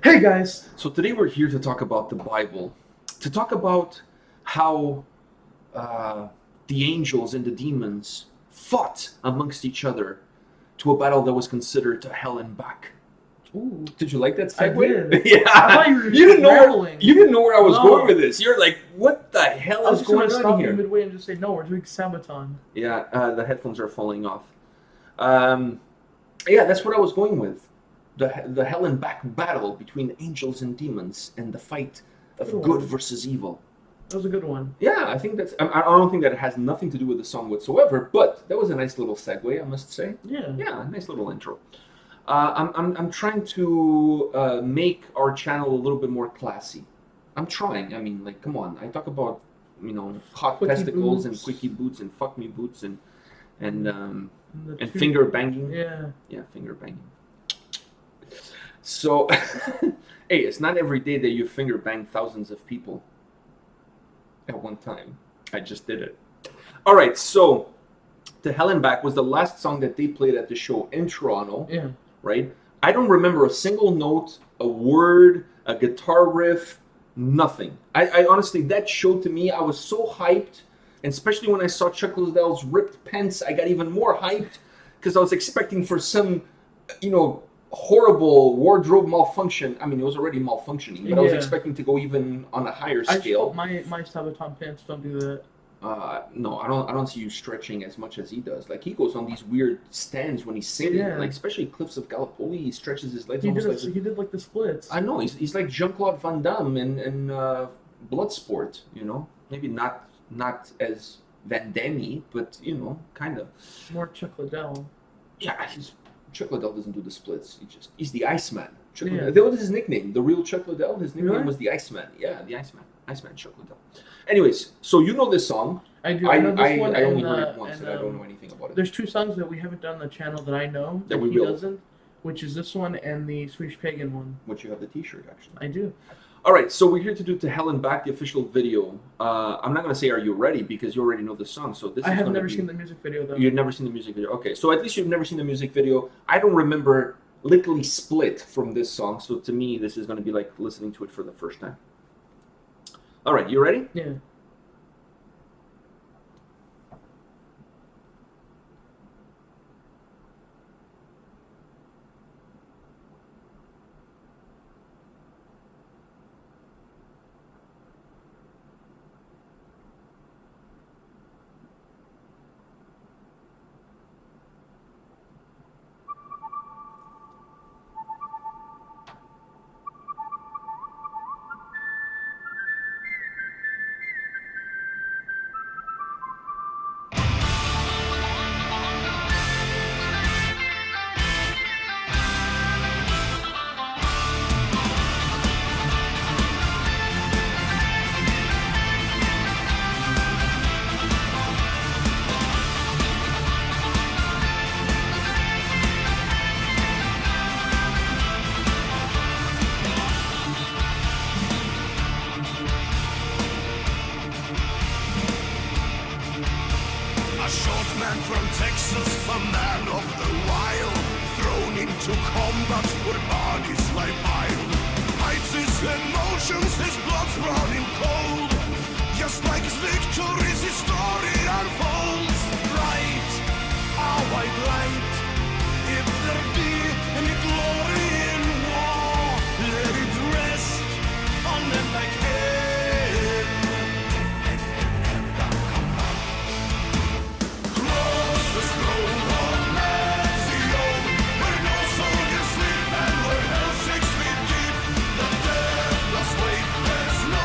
Hey guys! So today we're here to talk about the Bible, to talk about how the angels and the demons fought amongst each other to a battle that was considered to hell and back. Ooh. Did you like that I segue? did. Yeah. I thought you were you didn't know where I was No. going with this. You're like, what the hell I was is just going going to on stop here? you midway and just say, no, we're doing Sabaton. Yeah, the headphones are falling off. Yeah, that's what I was going with. The hell and back battle between angels and demons and the fight of Cool. good versus evil. That was a good one. Yeah, I think that's. I don't think that it has nothing to do with the song whatsoever, but that was a nice little segue, I must say. Yeah. Yeah, a nice little intro. I'm trying to make our channel a little bit more classy. I'm trying. I mean, like, come on. I talk about hot Quickie testicles boots. and quickie boots and fuck me boots and The two- finger banging. Yeah. Yeah, finger banging. So, hey, it's not every day that you finger bang thousands of people at one time. I just did it. All right, so To Hell and Back was the last song that they played at the show in Toronto, Yeah. right? I don't remember a single note, a word, a guitar riff, nothing. I honestly, that show to me, I was so hyped, and especially when I saw Chuck Liddell's ripped pants, I got even more hyped because I was expecting for some, horrible wardrobe malfunction. I mean, it was already malfunctioning, but I was Yeah. expecting to go even on a higher I just scale. hope my Sabaton pants don't do that. No, I don't see you stretching as much as he does. Like, he goes on these weird stands when he's singing. Yeah. Like, especially Cliffs of Gallipoli, he stretches his legs He almost did, like... he did like the splits. I know, he's like Jean-Claude Van Damme in Bloodsport, Maybe not as Van Damme, but, kind of. More Chuck Liddell. Yeah, Chuck Liddell doesn't do the splits. He's the Iceman. Chuck Yeah. Liddell. That was his nickname. The real Chuck Liddell, his nickname Really? was the Iceman. Yeah, the Iceman. Iceman Chuck Liddell. Anyways, so you know this song. I do. I know this one. I only and, heard it once, and, and I don't know anything about it. There's two songs that we haven't done on the channel that I know That we he will. doesn't, which is this one and the Swedish Pagan one. Which you have the T-shirt, actually. I do. All right, so we're here to do To Hell and Back, the official video. I'm not going to say are you ready, because you already know the song. So this I is have gonna never be... seen the music video though. You've never seen the music video. Okay, so at least you've never seen the music video. I don't remember Lickly Split from this song, so to me, this is going to be like listening to it for the first time. All right, you ready? Yeah. A short man from Texas, a man of the wild, thrown into combat where bodies lie piled. Hides his emotions, his blood's running cold. Just like his victories, his story unfolds. Light, our white light, if there be any glory in war, let it rest on them like hell. Weight, there's no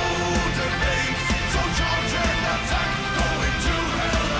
debate. So charge and attack, go into hell.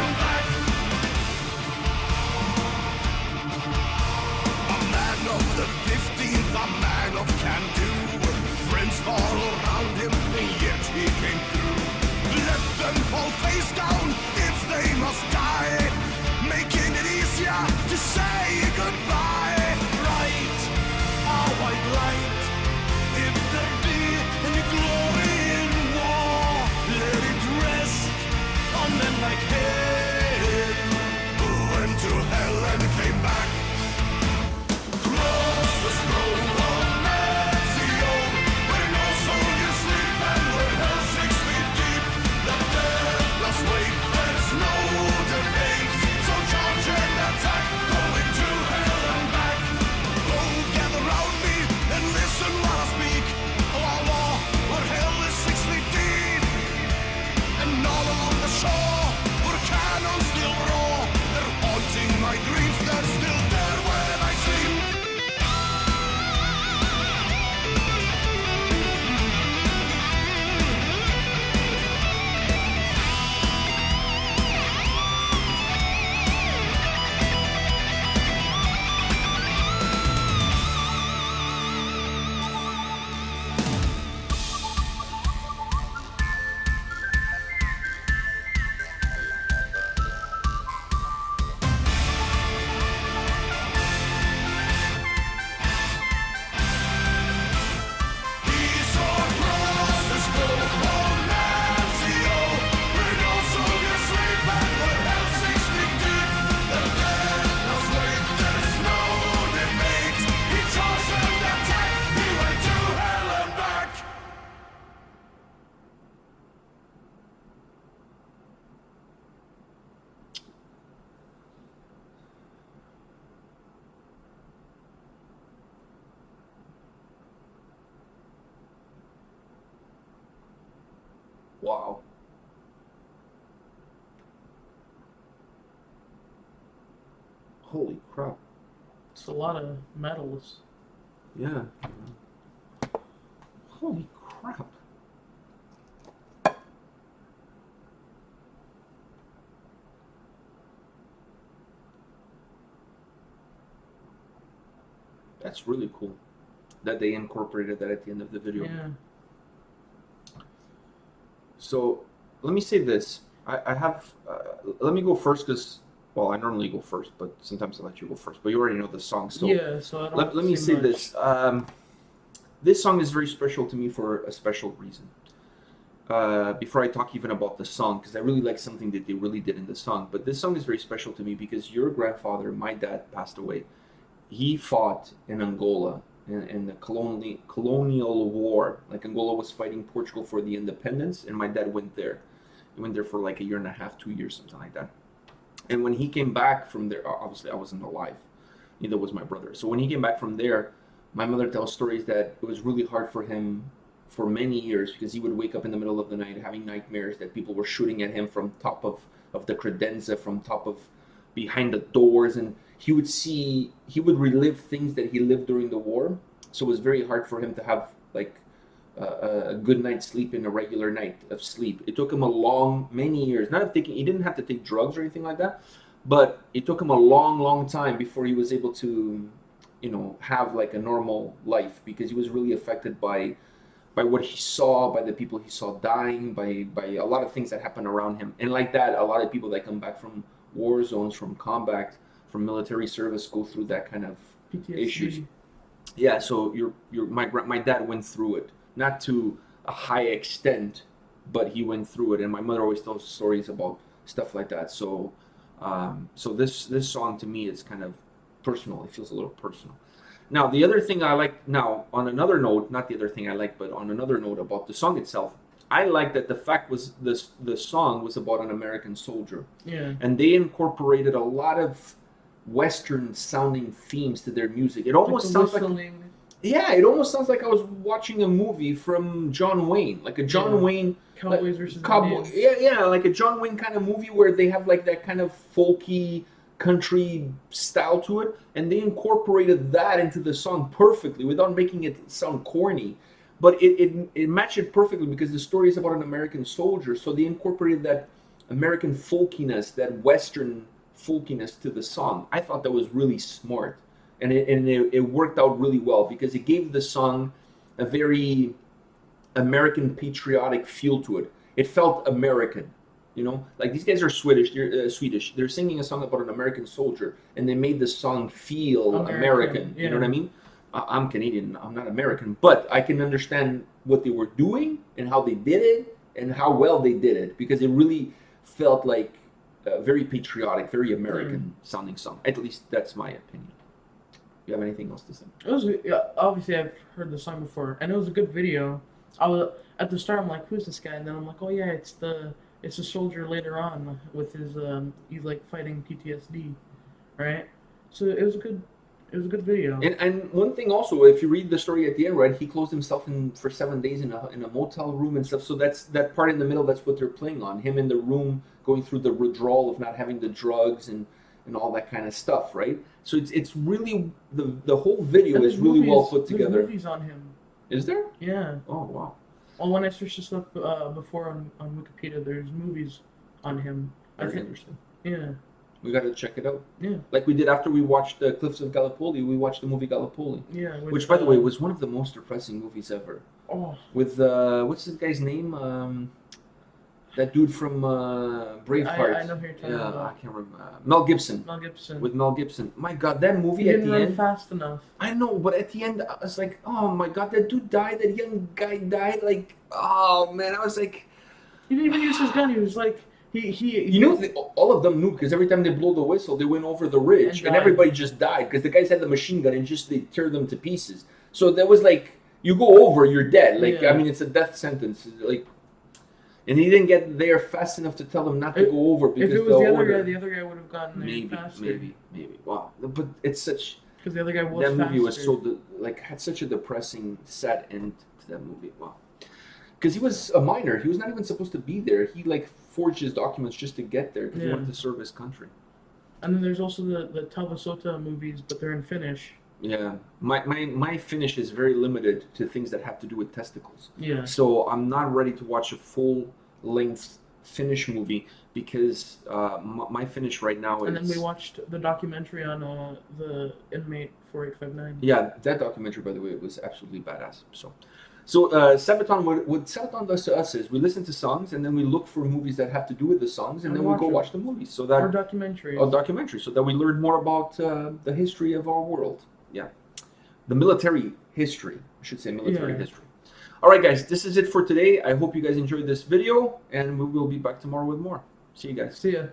Wow. Holy crap. It's a lot of metals. Yeah. Holy crap. That's really cool that they incorporated that at the end of the video. Yeah. So let me say this. I have, let me go first because, well, I normally go first, but sometimes I let you go first. But you already know the song, so Yeah, so I don't let me say much. this. This song is very special to me for a special reason. Before I talk even about the song, because I really like something that they really did in the song, but this song is very special to me because your grandfather, my dad, passed away. He fought in Angola in the colonial war. Like Angola was fighting Portugal for the independence, and my dad went there. He went there for like a year and a half, 2 years, something like that. And when he came back from there, obviously I wasn't alive, neither was my brother. So when he came back from there, my mother tells stories that it was really hard for him for many years because he would wake up in the middle of the night having nightmares that people were shooting at him from top of the credenza, from top of behind the doors, and he would relive things that he lived during the war. So it was very hard for him to have like a good night's sleep in a regular night of sleep. It took him many years. He didn't have to take drugs or anything like that, but it took him a long time before he was able to, have like a normal life because he was really affected by what he saw, by the people he saw dying, by a lot of things that happened around him. And like that, a lot of people that come back from war zones, from combat, from military service go through that kind of PTSD. issues. Yeah, so my dad went through it, not to a high extent, but he went through it. And my mother always tells stories about stuff like that. So, so this song to me is kind of personal. It feels a little personal. Now, the other thing I like, on another note, not the other thing I like, but on another note about the song itself, I like that the fact was the song was about an American soldier. Yeah. And they incorporated a lot of Western sounding themes to their music. It almost sounds like, it almost sounds like I was watching a movie from John Wayne, like a John Wayne Cowboys versus Cowboy. Yeah, like a John Wayne kind of movie where they have like that kind of folky country style to it, and they incorporated that into the song perfectly without making it sound corny. But it matched it perfectly because the story is about an American soldier, so they incorporated that American folkiness, that Western folkiness to the song. I thought that was really smart, and it worked out really well because it gave the song a very American patriotic feel to it. It felt American, like these guys are Swedish. They're singing a song about an American soldier, and they made the song feel American. Yeah. You know what I mean? I'm Canadian. I'm not American, but I can understand what they were doing and how they did it and how well they did it because it really felt like a very patriotic, very American sounding song. At least that's my opinion. You have anything else to say? It was obviously I've heard the song before, and it was a good video. I was at the start, I'm like, who's this guy? And then I'm like, oh yeah, it's a soldier later on with his he's like fighting PTSD, right? So it was a good video. And one thing also, if you read the story at the end, right, he closed himself in for 7 days in a motel room and stuff. So that's that part in the middle. That's what they're playing on. Him in the room going through the withdrawal of not having the drugs and all that kind of stuff, right? So it's really the whole video is really well put together. There's movies on him. Is there? Yeah. Oh wow. Well, when I searched this up before on Wikipedia, there's movies on him. Very interesting. Yeah. We got to check it out. Yeah. Like we did after we watched the Cliffs of Gallipoli, we watched the movie Gallipoli. Yeah. Which by the way, was one of the most depressing movies ever. Oh. With what's this guy's name? That dude from Braveheart. I know who you're talking about. I can't remember. Mel Gibson. Mel Gibson. With Mel Gibson. My God, that movie He at didn't the run end. fast enough. I know, but at the end, I was like, oh my God, that dude died. That young guy died. Like, oh man, I was like. He didn't even use his gun. He was like, all of them knew because every time they blow the whistle, they went over the ridge, and everybody just died because the guys had the machine gun and they tear them to pieces. So that was like, you go over, you're dead. Like, I mean, it's a death sentence. Like. And he didn't get there fast enough to tell them not to go over because if it was the other guy would have gotten there faster. Maybe. Wow, but it's such. Because the other guy was that movie faster. was had such a depressing sad end to that movie. Wow. Because he was a minor. He was not even supposed to be there. He like forged his documents just to get there because he Yeah. wanted to serve his country. And then there's also the Talvasota movies, but they're in Finnish. Yeah, my Finnish is very limited to things that have to do with testicles. Yeah. So I'm not ready to watch a full-length Finnish movie because my Finnish right now is... And then we watched the documentary on the inmate 4859. Yeah, that documentary, by the way, was absolutely badass. So Sabaton, what Sabaton does to us is we listen to songs and then we look for movies that have to do with the songs and then we go watch the movies. So that or documentaries. or documentary, so that we learn more about the history of our world. Yeah, the military history. I should say military history. All right, guys, this is it for today. I hope you guys enjoyed this video, and we will be back tomorrow with more. See you guys. See ya.